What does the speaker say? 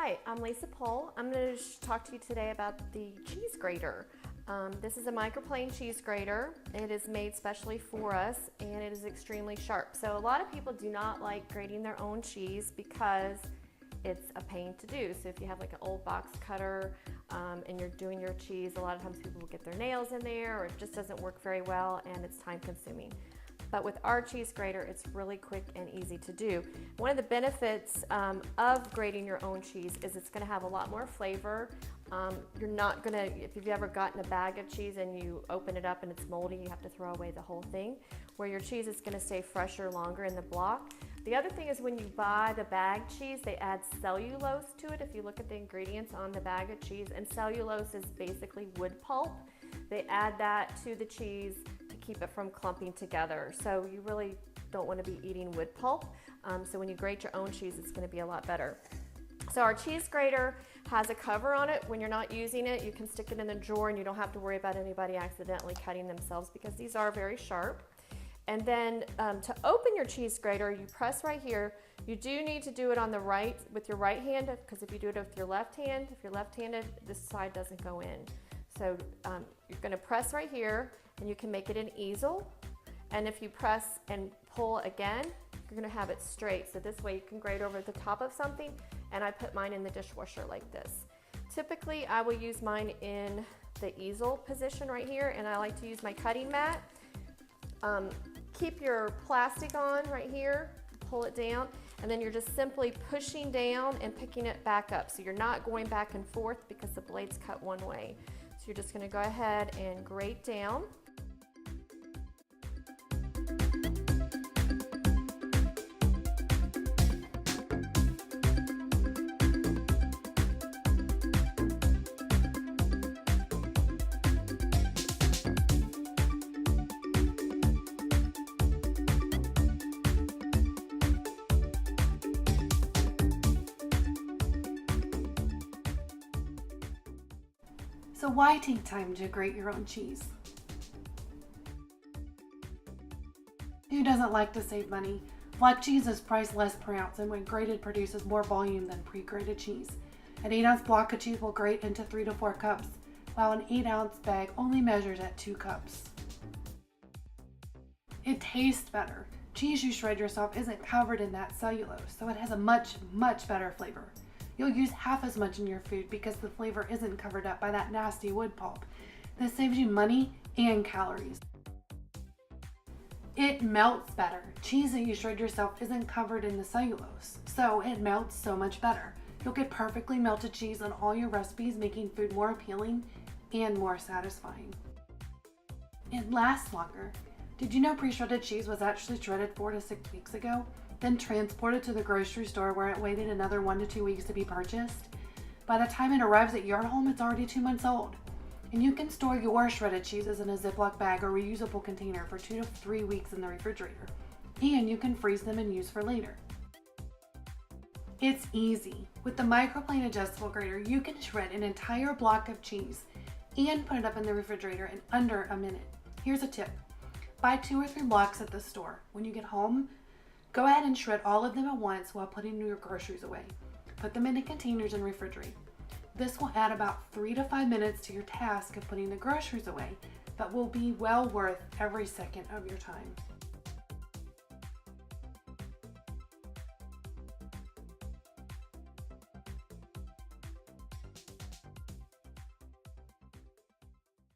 Hi, I'm Lisa Pohl. I'm going to talk to you today about the cheese grater. This is a Microplane cheese grater. It is made specially for us and it is extremely sharp. So a lot of people do not like grating their own cheese because it's a pain to do. So if you have like an old box cutter and you're doing your cheese, a lot of times people will get their nails in there or it just doesn't work very well and it's time consuming. But with our cheese grater, it's really quick and easy to do. One of the benefits of grating your own cheese is it's gonna have a lot more flavor. You're not gonna, if you've ever gotten a bag of cheese and you open it up and it's moldy, you have to throw away the whole thing. Where your cheese is gonna stay fresher longer in the block. The other thing is when you buy the bag cheese, they add cellulose to it. If you look at the ingredients on the bag of cheese, and cellulose is basically wood pulp. They add that to the cheese keep it from clumping together. So you really don't want to be eating wood pulp. So when you grate your own cheese, it's going to be a lot better. So our cheese grater has a cover on it. When you're not using it, you can stick it in the drawer and you don't have to worry about anybody accidentally cutting themselves because these are very sharp. And then to open your cheese grater, you press right here. You do need to do it on the right with your right hand because if you do it with your left hand, if you're left-handed, this side doesn't go in. So you're going to press right here and you can make it an easel. And if you press and pull again, you're going to have it straight. So this way you can grate over the top of something. And I put mine in the dishwasher like this. Typically I will use mine in the easel position right here, and I like to use my cutting mat. Keep your plastic on right here, pull it down, and then you're just simply pushing down and picking it back up. So you're not going back and forth because the blade's cut one way. So you're just going to go ahead and grate down. So why take time to grate your own cheese? Who doesn't like to save money? Block cheese is priced less per ounce, and when grated produces more volume than pre-grated cheese. An 8-ounce block of cheese will grate into 3 to 4 cups, while an 8-ounce bag only measures at 2 cups. It tastes better. Cheese you shred yourself isn't covered in that cellulose, so it has a much better flavor. You'll use half as much in your food because the flavor isn't covered up by that nasty wood pulp. This saves you money and calories. It melts better. Cheese that you shred yourself isn't covered in the cellulose, so it melts so much better. You'll get perfectly melted cheese on all your recipes, making food more appealing and more satisfying. It lasts longer. Did you know pre-shredded cheese was actually shredded 4 to 6 weeks ago? Then transported to the grocery store where it waited another 1 to 2 weeks to be purchased? By the time it arrives at your home, it's already 2 months old. And you can store your shredded cheeses in a Ziploc bag or reusable container for 2 to 3 weeks in the refrigerator. And you can freeze them and use for later. It's easy. With the Microplane adjustable grater, you can shred an entire block of cheese and put it up in the refrigerator in under a minute. Here's a tip. Buy 2 or 3 blocks at the store. When you get home, go ahead and shred all of them at once while putting your groceries away. Put them into containers and refrigerate. This will add about 3 to 5 minutes to your task of putting the groceries away, but will be well worth every second of your time.